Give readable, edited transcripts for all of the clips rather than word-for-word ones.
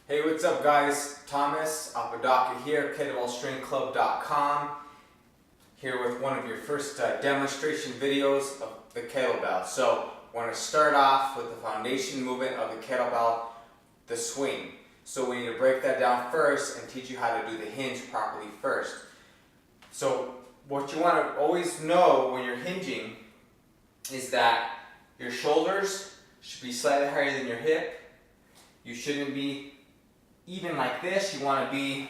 Hey, what's up guys? Thomas Apodaca here, kettlebellstrengthclub.com, here with one of your first demonstration videos of the kettlebell. So, I want to start off with the foundation movement of the kettlebell, the swing. So we need to break that down first and teach you how to do the hinge properly first. So what you want to always know when you're hinging is that your shoulders should be slightly higher than your hip. You shouldn't be even like this. You want to be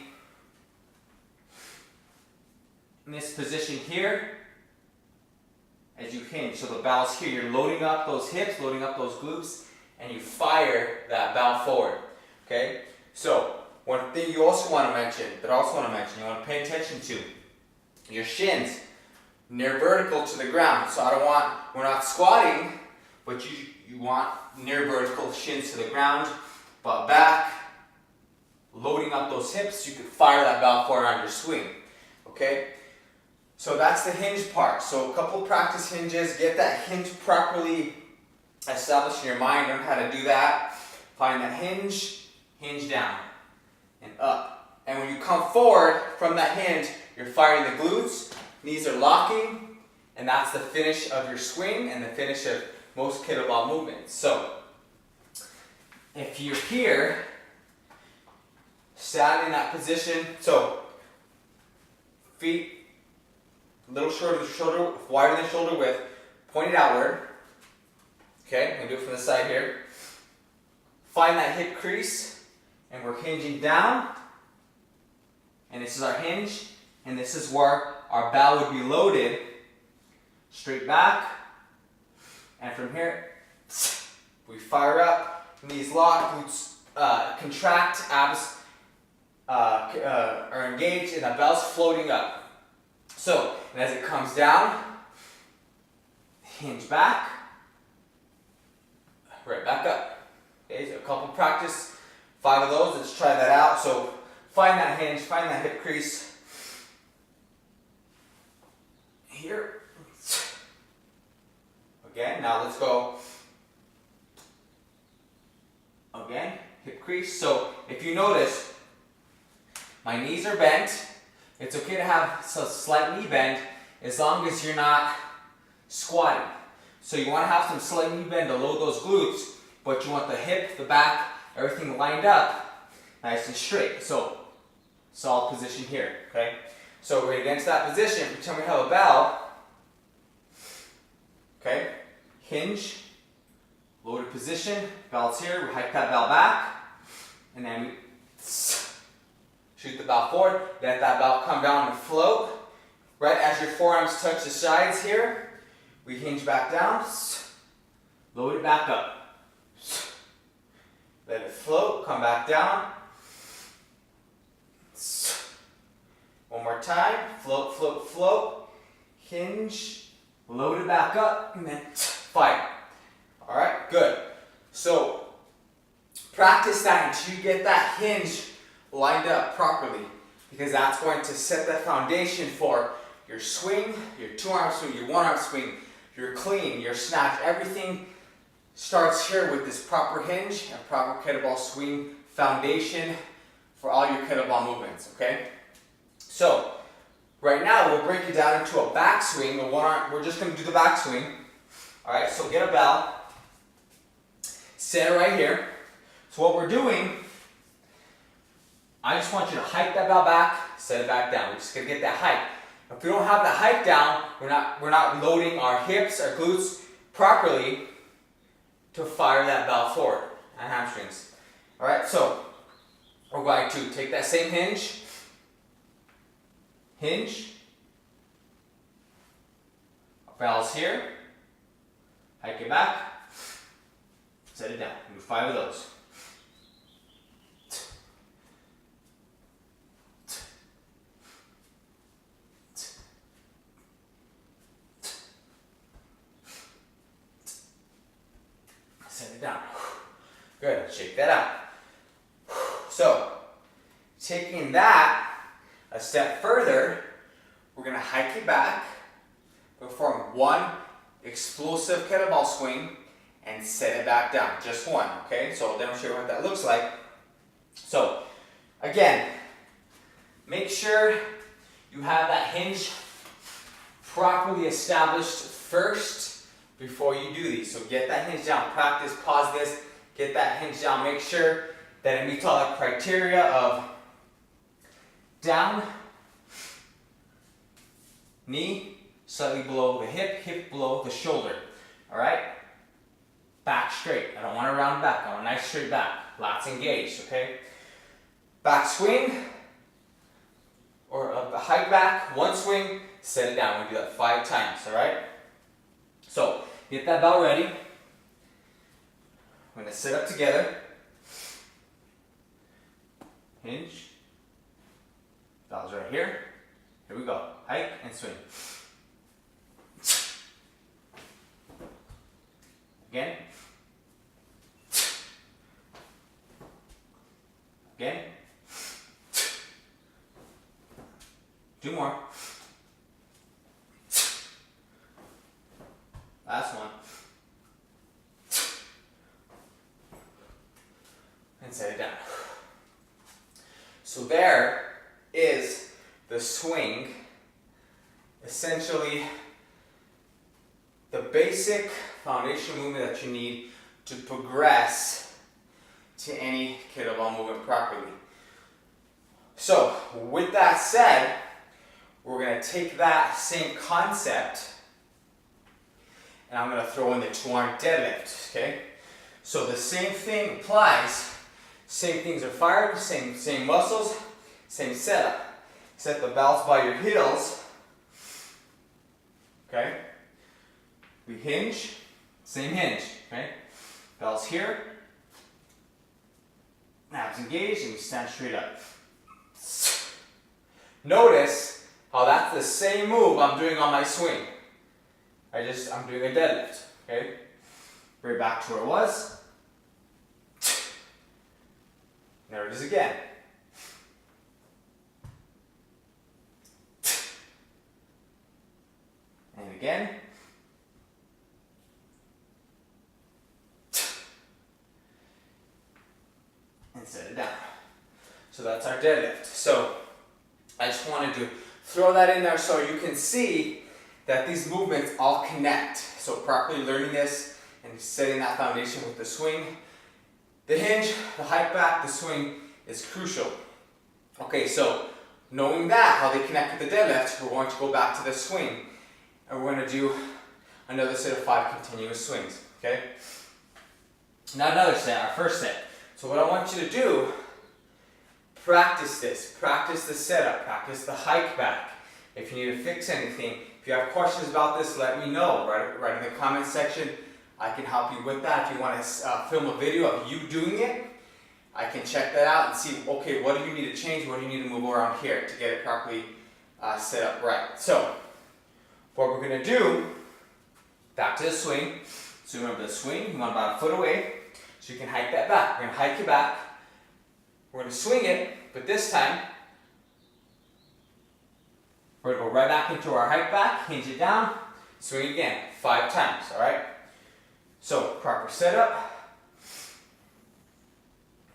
in this position here as you hinge. So the bow's here. You're loading up those hips, loading up those glutes, and you fire that bow forward. Okay? So one thing you also want to mention, you want to pay attention to, your shins near vertical to the ground. So we're not squatting, but you want near vertical, shins to the ground, butt back, loading up those hips. You can fire that bow forward on your swing. Okay? So that's the hinge part. So a couple practice hinges, get that hinge properly established in your mind, learn how to do that. Find that hinge, hinge down and up. And when you come forward from that hinge, you're firing the glutes, knees are locking, and that's the finish of your swing and the finish of most kettlebell movements. So if you're here, stand in that position. So feet a little shorter than shoulder, wider than shoulder width, pointed outward. Okay, I'm going to do it from the side here. Find that hip crease, and we're hinging down. And this is our hinge, and this is where our bow would be loaded. Straight back, and from here, we fire up, knees lock, glutes contract, abs are engaged, and the bell's floating up. So, and as it comes down, hinge back, right back up. Okay, so a couple practice, 5 of those, let's try that out. So, find that hinge, find that hip crease. Here. Again, now let's go. Again, hip crease. So, if you notice, my knees are bent. It's okay to have a slight knee bend as long as you're not squatting. So you want to have some slight knee bend to load those glutes, but you want the hip, the back, everything lined up nice and straight. So solid position here, okay? So we're against that position. Pretend we have a bell. Okay? Hinge, loaded position, bell's here. We hike that bell back, and then we shoot the bow forward, let that bow come down and float. Right as your forearms touch the sides here, we hinge back down, load it back up. Let it float, come back down. One more time, float, float, float. Hinge, load it back up, and then fire. Alright, good. So, practice that until you get that hinge lined up properly, because that's going to set the foundation for your swing, your 2-arm swing, your 1-arm swing, your clean, your snatch. Everything starts here with this proper hinge and proper kettlebell swing foundation for all your kettlebell movements, okay? So, right now we'll break it down into a back swing. We're just going to do the back swing. Alright, so get a bell, set it right here. So what we're doing, I just want you to hike that bell back, set it back down. We're just going to get that hike. If we don't have the hike down, we're not loading our hips, our glutes properly to fire that bell forward and hamstrings. Alright, so we're going to take that same hinge, our bell's here, hike it back, set it down. Do 5 of those. Set it down. Good. Shake that out. So, taking that a step further, we're going to hike it back, perform one explosive kettlebell swing, and set it back down. Just one, okay? So I'll demonstrate what that looks like. So, again, make sure you have that hinge properly established first before you do these. So get that hinge down, practice, pause this, get that hinge down, make sure that it meets all the criteria of down, knee slightly below the hip, hip below the shoulder. All right? Back straight. I don't want a round back. I want a nice straight back. Lats engaged, okay? Back swing, or a hike back, one swing, set it down. We do that 5 times, all right? So, get that bell ready. We're gonna sit up together. Hinge. Bell's right here. Here we go. Hike and swing. Again. Again. 2 more. Last one. And set it down. So there is the swing. Essentially, the basic foundational movement that you need to progress to any kettlebell movement properly. So, with that said, we're going to take that same concept and I'm going to throw in the 2-arm deadlift, okay? So the same thing applies. Same things are fired, same muscles, same setup. Set the belts by your heels, okay? We hinge, same hinge, okay? Belts here, abs engaged, and we stand straight up. Notice how that's the same move I'm doing on my swing. I'm doing a deadlift, okay? Right back to where it was. There it is again. And again. And set it down. So that's our deadlift. So I just wanted to throw that in there so you can see that these movements all connect. So properly learning this and setting that foundation with the swing. The hinge, the hike back, the swing is crucial. Okay, so knowing that, how they connect with the deadlift, we're going to go back to the swing. And we're going to do another set of 5 continuous swings, okay? Not another set, our first set. So what I want you to do, practice this. Practice the setup, practice the hike back. If you need to fix anything, if you have questions about this, let me know. Write in the comment section. I can help you with that. If you want to film a video of you doing it, I can check that out and see, okay, what do you need to change? What do you need to move around here to get it properly set up right? So, what we're going to do, back to the swing. So remember the swing, you want about a foot away, so you can hike that back. We're going to hike it back. We're going to swing it, but this time, we're going to go right back into our hike back, hinge it down, swing again, 5 times, all right? So, proper setup.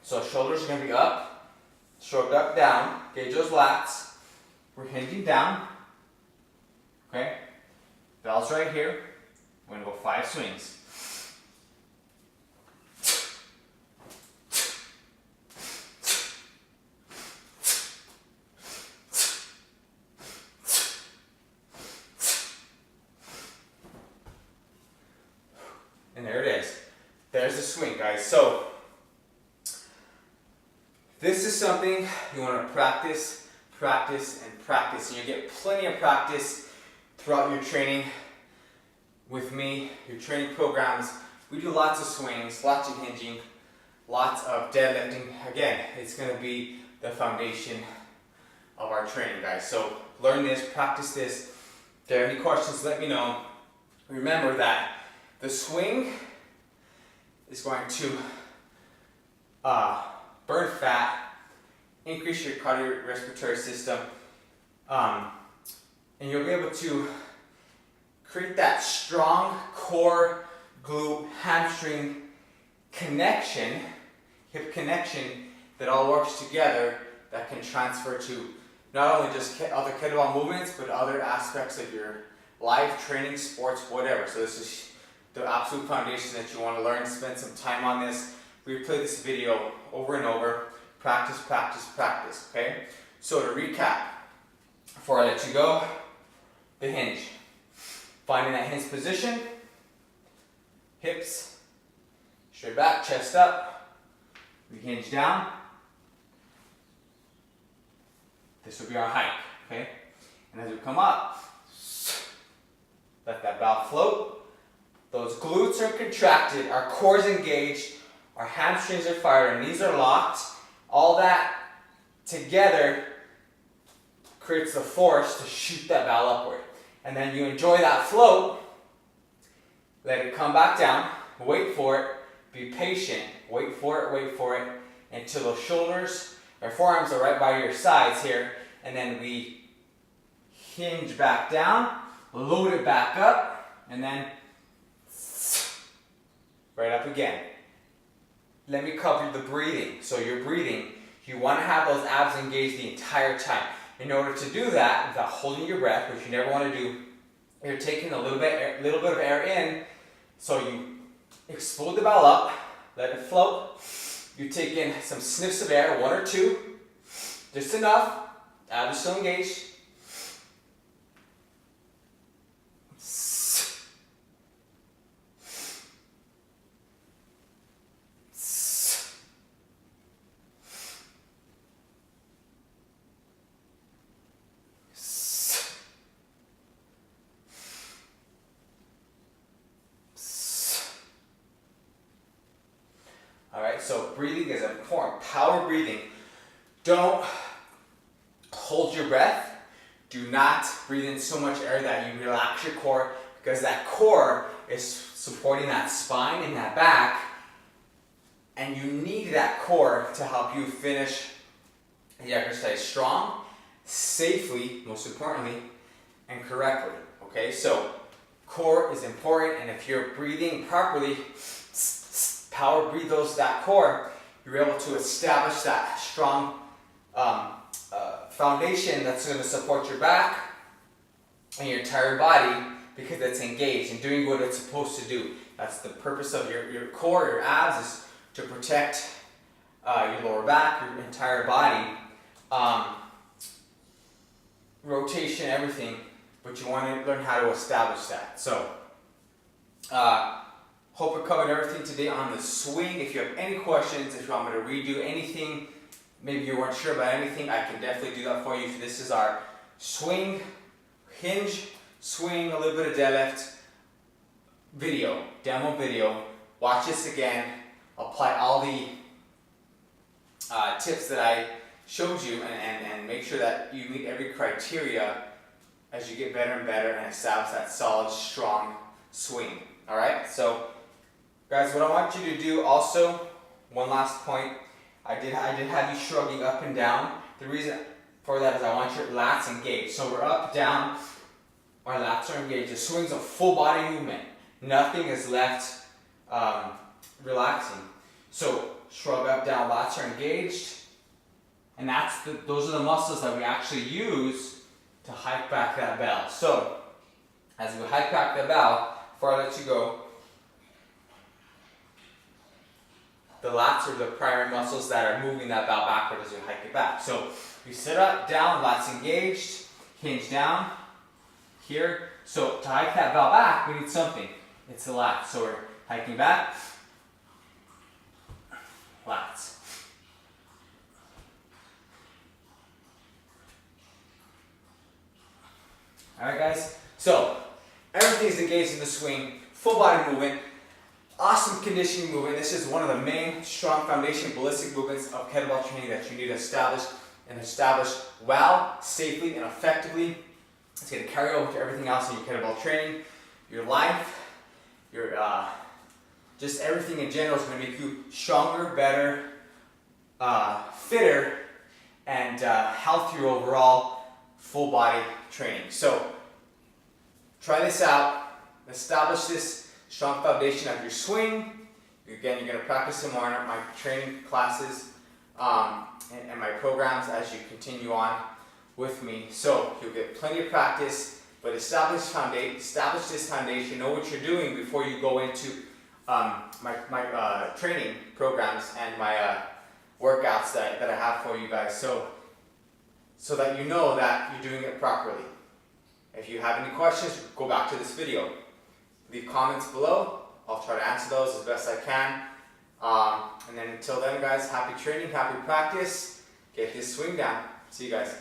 So, shoulders are going to be up, shrugged up, down. Gauge those lats. We're hinging down. Okay? Bell's right here. We're going to go 5 swings. And there it is. There's the swing, guys. So, this is something you want to practice, practice, and practice. And you get plenty of practice throughout your training with me, your training programs. We do lots of swings, lots of hinging, lots of deadlifting. Again, it's going to be the foundation of our training, guys. So, learn this, practice this. If there are any questions, let me know. Remember that the swing is going to burn fat, increase your cardiorespiratory system, and you'll be able to create that strong core, glute, hamstring connection, hip connection that all works together that can transfer to not only just other kettlebell movements, but other aspects of your life, training, sports, whatever. So this is the absolute foundation that you want to learn. Spend some time on this. Replay this video over and over. Practice, practice, practice, okay? So to recap, before I let you go, the hinge. Finding that hinge position, hips, straight back, chest up, we hinge down. This will be our hike, okay? And as we come up, let that bow float. Those glutes are contracted, our core is engaged, our hamstrings are fired, our knees are locked. All that together creates the force to shoot that bow upward. And then you enjoy that float, let it come back down, wait for it, be patient, wait for it, until those shoulders or forearms are right by your sides here, and then we hinge back down, load it back up, and then right up again. Let me cover the breathing. So you're breathing, you want to have those abs engaged the entire time. In order to do that, without holding your breath, which you never want to do, you're taking a little bit of air in, so you explode the bowel up, let it float. You take in some sniffs of air, 1 or 2, just enough. Abs are still engaged. Alright, so breathing is important. Power breathing. Don't hold your breath. Do not breathe in so much air that you relax your core, because that core is supporting that spine and that back, and you need that core to help you finish the exercise strong, safely, most importantly, and correctly. Okay, so core is important, and if you're breathing properly, power breathe that core, you're able to establish that strong foundation that's going to support your back and your entire body, because it's engaged and doing what it's supposed to do. That's the purpose of your core, your abs, is to protect your lower back, your entire body, rotation, everything, but you want to learn how to establish that. So, hope I covered everything today on the swing. If you have any questions, if you want me to redo anything, maybe you weren't sure about anything, I can definitely do that for you. This is our swing, hinge, swing, a little bit of deadlift video, demo video. Watch this again, apply all the tips that I showed you, and make sure that you meet every criteria as you get better and better and establish that solid, strong swing. All right, so guys, what I want you to do also, one last point, I did have you shrugging up and down. The reason for that is I want your lats engaged. So we're up, down, our lats are engaged. The swing's a full body movement. Nothing is left relaxing. So shrug up, down, lats are engaged. And those are the muscles that we actually use to hike back that bell. So as we hike back the bell, before I let you go, the lats are the primary muscles that are moving that bell backward as we hike it back. So we sit up, down, lats engaged, hinge down, here. So to hike that bell back, we need something. It's the lats. So we're hiking back, lats. Alright guys, so everything's engaged in the swing, full body movement. Awesome conditioning movement. This is one of the main strong foundation ballistic movements of kettlebell training that you need to establish, and establish well, safely, and effectively. It's going to carry over to everything else in your kettlebell training, your life, your just everything in general is going to make you stronger, better, fitter, and healthier overall, full body training. So try this out, establish this strong foundation of your swing. Again, you're going to practice them more in my training classes. and my programs as you continue on with me. So you'll get plenty of practice, but establish this foundation, know what you're doing before you go into my training programs and my workouts that I have for you guys, so that you know that you're doing it properly. If you have any questions, go back to this video. Leave comments below. I'll try to answer those as best I can. And then until then, guys, happy training, happy practice. Get this swing down. See you guys.